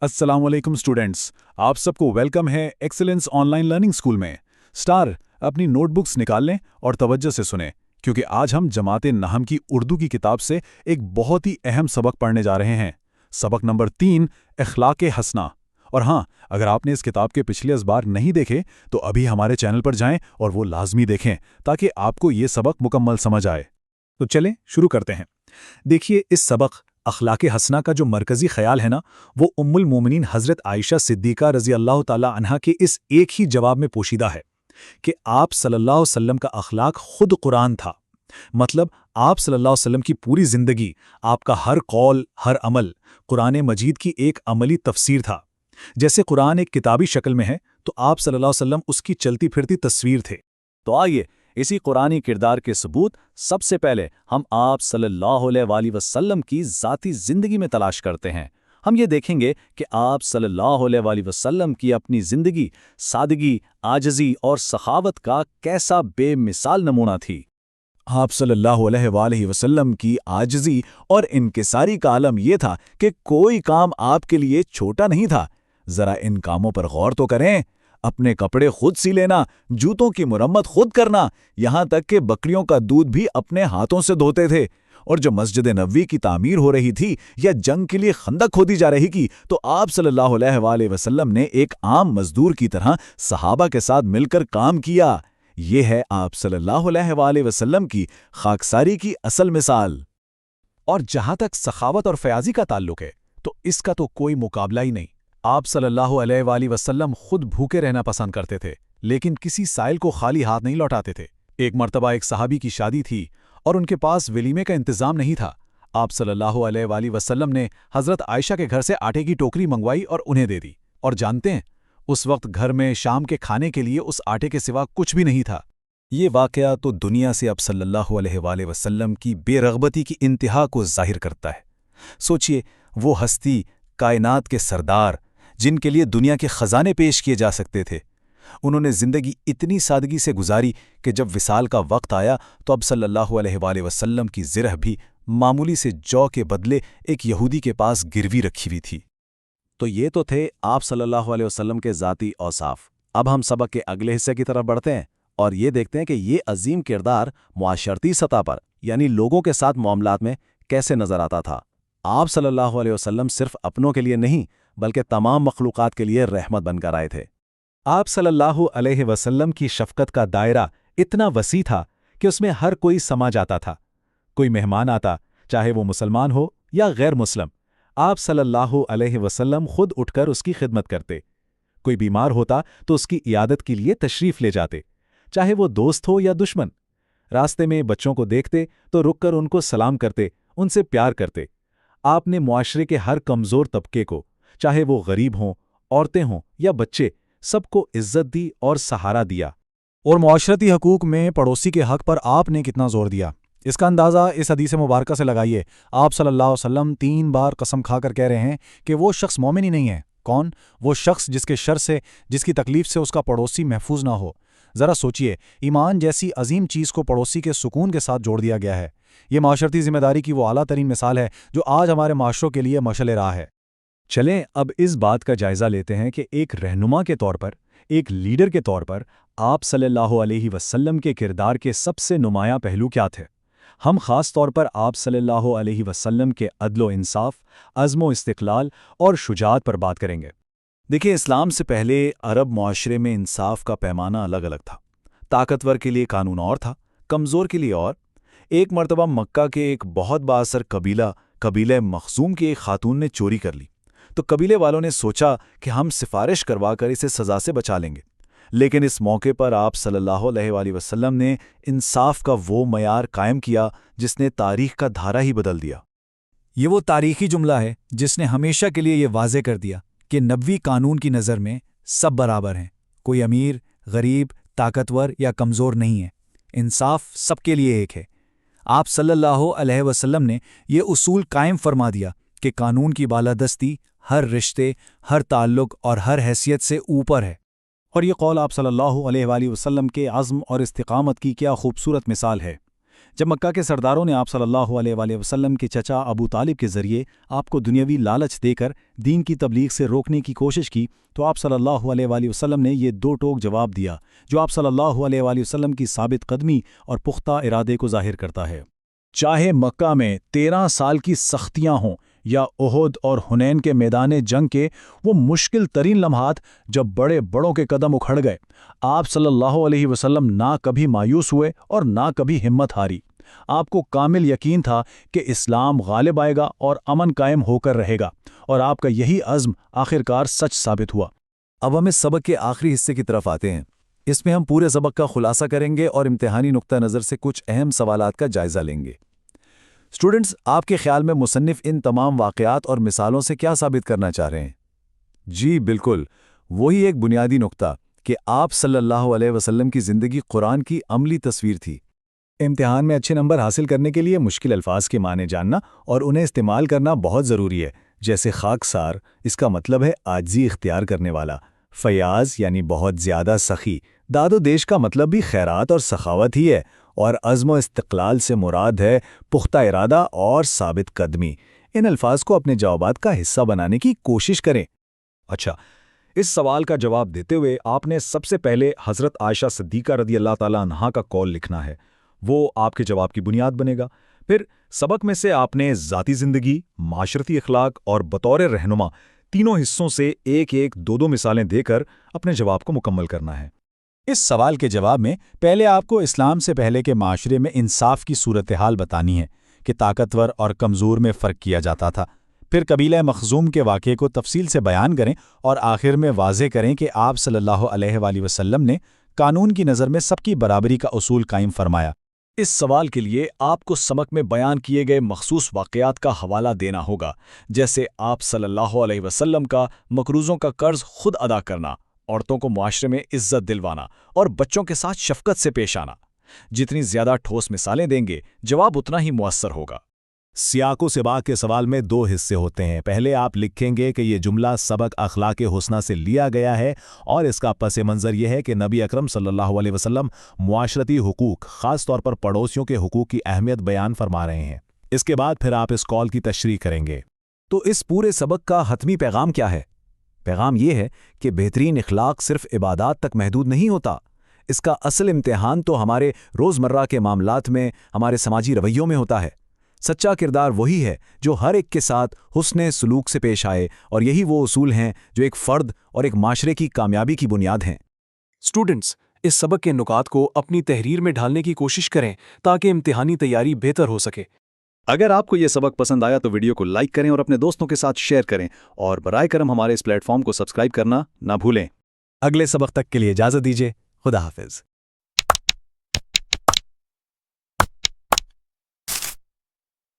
अस्सलाम वालेकुम स्टूडेंट्स, आप सबको वेलकम है एक्सीलेंस ऑनलाइन लर्निंग स्कूल में। स्टार अपनी नोटबुक्स निकाल लें और तवज्जो से सुनें, क्योंकि आज हम जमाते नहम की उर्दू की किताब से एक बहुत ही अहम सबक पढ़ने जा रहे हैं। सबक नंबर 3, अखलाक हसना। और हाँ, अगर आपने इस किताब के पिछले अखबार नहीं देखे तो अभी हमारे चैनल पर जाएं और वो लाजमी देखें, ताकि आपको ये सबक मुकम्मल समझ आए। तो चलें शुरू करते हैं। देखिए, इस सबक अखलाक हसना का जो मरकज़ी ख्याल है ना, वो उम्मुल मोमिनीन हज़रत आयशा सिद्दीक़ा रज़ी अल्लाह ताला अन्हा के इस एक ही जवाब में पोशीदा है कि आप सल्लल्लाहु अलैहि वसल्लम का अखलाक खुद कुरान था। मतलब आप सल्लल्लाहु अलैहि वसल्लम की पूरी ज़िंदगी, आपका हर कौल, हर अमल कुरान मजीद की एक अमली तफसीर था। जैसे कुरान एक किताबी शक्ल में है, तो आप सल्लल्लाहु अलैहि वसल्लम उसकी चलती फिरती तस्वीर थे। तो आइए इसी कुरानी किरदार के सबूत सबसे पहले हम आप सल्लल्लाहु अलैहि वसल्लम की ज़ाती ज़िंदगी में तलाश करते हैं। हम ये देखेंगे कि आप सल्लल्लाहु अलैहि वसल्लम की अपनी ज़िंदगी सादगी, आजिज़ी और सखावत का कैसा बेमिसाल नमूना थी। आप सल्लल्लाहु अलैहि वसल्लम की आजिज़ी और इनकिसारी का आलम यह था कि कोई काम आपके लिए छोटा नहीं था। ज़रा इन कामों पर गौर तो करें। अपने कपड़े खुद सी लेना, जूतों की मुरम्मत खुद करना, यहाँ तक कि बकरियों का दूध भी अपने हाथों से धोते थे। और जो मस्जिद नबवी की तामीर हो रही थी या जंग के लिए खंदक खोदी जा रही थी, तो आप सल्लल्लाहु अलैहि वसल्लम ने एक आम मजदूर की तरह सहाबा के साथ मिलकर काम किया। ये है आप सल्लल्लाहु अलैहि वसल्लम की खाकसारी की असल मिसाल। और जहाँ तक सखावत और फयाजी का ताल्लुक है, तो इसका तो कोई मुकाबला ही नहीं। आप सल्लल्लाहु अलैहि वसल्लम खुद भूखे रहना पसंद करते थे, लेकिन किसी साइल को खाली हाथ नहीं लौटाते थे। एक मर्तबा एक सहाबी की शादी थी और उनके पास वलीमे का इंतजाम नहीं था। आप सल्लल्लाहु अलैहि वसल्लम ने हज़रत आयशा के घर से आटे की टोकरी मंगवाई और उन्हें दे दी। और जानते हैं, उस वक्त घर में शाम के खाने के लिए उस आटे के सिवा कुछ भी नहीं था। ये वाक़या तो दुनिया से अब सल्लल्लाहु अलैहि वसल्लम की बेरग़बती की इंतहा को ज़ाहिर करता है। सोचिए, वो हस्ती, कायनात के सरदार, जिनके लिए दुनिया के खजाने पेश किए जा सकते थे, उन्होंने ज़िंदगी इतनी सादगी से गुजारी कि जब विसाल का वक्त आया तो अब सल्लल्लाहु अलैहि वसल्लम की ज़िरह भी मामूली से जौ के बदले एक यहूदी के पास गिरवी रखी हुई थी। तो ये तो थे आप सल्लल्लाहु अलैहि वसल्लम के ज़ाती औसाफ। अब हम सबक के अगले हिस्से की तरफ बढ़ते हैं और ये देखते हैं कि ये अजीम किरदार मुआशरती सतह पर, यानी लोगों के साथ मामलात में कैसे नज़र आता था। आप सल्लल्लाहु अलैहि वसल्लम सिर्फ अपनों के लिए नहीं, बल्कि तमाम मखलूक़ात के लिए रहमत बनकर आए थे। आप सल्लल्लाहु अलैहि वसल्लम की शफ़क़त का दायरा इतना वसी था कि उसमें हर कोई समा जाता था। कोई मेहमान आता, चाहे वो मुसलमान हो या गैर मुस्लिम, आप सल्लल्लाहु अलैहि वसल्लम खुद उठकर उसकी खिदमत करते। कोई बीमार होता तो उसकी इयादत के लिए तशरीफ़ ले जाते, चाहे वो दोस्त हो या दुश्मन। रास्ते में बच्चों को देखते तो रुककर उनको सलाम करते, उनसे प्यार करते। आपने मुआशरे के हर कमज़ोर तबके को, चाहे वो गरीब हों, औरतें हों या बच्चे, सबको इज्जत दी और सहारा दिया। और मुआशरती हकूक़ में पड़ोसी के हक़ पर आपने कितना ज़ोर दिया, इसका अंदाज़ा इस हदीस मुबारक से लगाइए। आप सल्लल्लाहु अलैहि वसल्लम 3 बार कसम खाकर कह रहे हैं कि वो शख्स मोमिन ही नहीं है। कौन? वो शख्स जिसके शर से, जिसकी तकलीफ़ से उसका पड़ोसी महफूज ना हो। ज़रा सोचिए, ईमान जैसी अजीम चीज़ को पड़ोसी के सुकून के साथ जोड़ दिया गया है। ये माशरती ज़िम्मेदारी की वो आला तरीन मिसाल है जो आज हमारे माशरों के लिए मशअल राह है। चलें अब इस बात का जायज़ा लेते हैं कि एक रहनुमा के तौर पर, एक लीडर के तौर पर आप सल्लल्लाहु अलैहि वसल्लम के किरदार के सबसे नुमायाँ पहलू क्या थे। हम ख़ास तौर पर आप सल्लल्लाहु अलैहि वसल्लम के अदलो इंसाफ, अज़्मो इस्तिक़लाल और शुजाअत पर बात करेंगे। देखिए, इस्लाम से पहले अरब मुआशरे में इंसाफ का पैमाना अलग अलग था। ताकतवर के लिए कानून और था, कमज़ोर के लिए और। एक मर्तबा मक्का के एक बहुत बाअसर कबीले मखज़ूम की एक खातून ने चोरी कर ली, तो कबीले वालों ने सोचा कि हम सिफारिश करवाकर इसे सज़ा से बचा लेंगे। लेकिन इस मौके पर आप सल्लल्लाहु अलैहि वसल्लम ने इंसाफ का वो मयार कायम किया जिसने तारीख़ का धारा ही बदल दिया। ये वो तारीख़ी जुमला है जिसने हमेशा के लिए ये वाज़े कर दिया कि नबवी कानून की नज़र में सब बराबर हैं। कोई अमीर, गरीब, ताकतवर या कमज़ोर नहीं है। इंसाफ सबके लिए एक है। आप सल्लल्लाहु अलैहि वसल्लम ने ये उसूल कायम फरमा दिया कि कानून की बालादस्ती हर रिश्ते, हर ताल्लुक़ और हर हैसियत से ऊपर है। और ये कौल आप सल्लल्लाहु अलैहि वसल्लम के अज़्म और इस्तिक़ामत की क्या खूबसूरत मिसाल है। جب مکہ کے سرداروں نے آپ صلی اللہ علیہ وسلم کے چچا ابو طالب کے ذریعے آپ کو دنیاوی لالچ دے کر دین کی تبلیغ سے روکنے کی کوشش کی تو آپ صلی اللہ علیہ وسلم نے یہ دو ٹوک جواب دیا جو آپ صلی اللہ علیہ وسلم کی ثابت قدمی اور پختہ ارادے کو ظاہر کرتا ہے۔ چاہے مکہ میں 13 سال کی سختیاں ہوں یا احد اور حنین کے میدان جنگ کے وہ مشکل ترین لمحات جب بڑے بڑوں کے قدم اکھڑ گئے، آپ صلی اللہ علیہ وسلم نہ کبھی مایوس ہوئے اور نہ کبھی ہمت ہاری۔ آپ کو کامل یقین تھا کہ اسلام غالب آئے گا اور امن قائم ہو کر رہے گا، اور آپ کا یہی عزم آخرکار سچ ثابت ہوا۔ اب ہم اس سبق کے آخری حصے کی طرف آتے ہیں۔ اس میں ہم پورے سبق کا خلاصہ کریں گے اور امتحانی نقطہ نظر سے کچھ اہم سوالات کا جائزہ لیں گے۔ اسٹوڈنٹس، آپ کے خیال میں مصنف ان تمام واقعات اور مثالوں سے کیا ثابت کرنا چاہ رہے ہیں؟ جی بالکل، وہی ایک بنیادی نقطہ کہ آپ صلی اللہ علیہ وسلم کی زندگی قرآن کی عملی تصویر تھی۔ امتحان میں اچھے نمبر حاصل کرنے کے لیے مشکل الفاظ کے معنی جاننا اور انہیں استعمال کرنا بہت ضروری ہے، جیسے خاکسار، اس کا مطلب ہے عاجزی اختیار کرنے والا، فیاض یعنی بہت زیادہ سخی، داد و دیش کا مطلب بھی خیرات اور سخاوت ہی ہے، اور عزم و استقلال سے مراد ہے پختہ ارادہ اور ثابت قدمی۔ ان الفاظ کو اپنے جوابات کا حصہ بنانے کی کوشش کریں۔ اچھا، اس سوال کا جواب دیتے ہوئے آپ نے سب سے پہلے حضرت عائشہ صدیقہ رضی اللہ تعالیٰ عنہا کا قول لکھنا ہے، وہ آپ کے جواب کی بنیاد بنے گا۔ پھر سبق میں سے آپ نے ذاتی زندگی، معاشرتی اخلاق اور بطور رہنما تینوں حصوں سے ایک ایک دو مثالیں دے کر اپنے جواب کو مکمل کرنا ہے۔ اس سوال کے جواب میں پہلے آپ کو اسلام سے پہلے کے معاشرے میں انصاف کی صورتحال بتانی ہے کہ طاقتور اور کمزور میں فرق کیا جاتا تھا۔ پھر قبیلہ مخزوم کے واقعے کو تفصیل سے بیان کریں اور آخر میں واضح کریں کہ آپ صلی اللہ علیہ وآلہ وسلم نے قانون کی نظر میں سب کی برابری کا اصول قائم فرمایا۔ اس سوال کے لیے آپ کو سبق میں بیان کیے گئے مخصوص واقعات کا حوالہ دینا ہوگا، جیسے آپ صلی اللہ علیہ وسلم کا مقروضوں کا قرض خود ادا کرنا، عورتوں کو معاشرے میں عزت دلوانا اور بچوں کے ساتھ شفقت سے پیش آنا۔ جتنی زیادہ ٹھوس مثالیں دیں گے، جواب اتنا ہی مؤثر ہوگا۔ سیاق و سباق کے سوال میں دو حصے ہوتے ہیں۔ پہلے آپ لکھیں گے کہ یہ جملہ سبق اخلاق حسنہ سے لیا گیا ہے اور اس کا پس منظر یہ ہے کہ نبی اکرم صلی اللہ علیہ وسلم معاشرتی حقوق، خاص طور پر پڑوسیوں کے حقوق کی اہمیت بیان فرما رہے ہیں۔ اس کے بعد پھر آپ اس قول کی تشریح کریں گے۔ تو اس پورے سبق کا حتمی پیغام کیا ہے؟ پیغام یہ ہے کہ بہترین اخلاق صرف عبادات تک محدود نہیں ہوتا۔ اس کا اصل امتحان تو ہمارے روزمرہ کے معاملات میں، ہمارے سماجی رویوں میں ہوتا ہے۔ سچا کردار وہی ہے جو ہر ایک کے ساتھ حسن سلوک سے پیش آئے، اور یہی وہ اصول ہیں جو ایک فرد اور ایک معاشرے کی کامیابی کی بنیاد ہیں۔ اسٹوڈنٹس، اس سبق کے نکات کو اپنی تحریر میں ڈھالنے کی کوشش کریں تاکہ امتحانی تیاری بہتر ہو سکے۔ اگر آپ کو یہ سبق پسند آیا تو ویڈیو کو لائک کریں اور اپنے دوستوں کے ساتھ شیئر کریں، اور برائے کرم ہمارے اس پلیٹ فارم کو سبسکرائب کرنا نہ بھولیں۔ اگلے سبق تک کے لیے اجازت دیجیے۔ خدا حافظ۔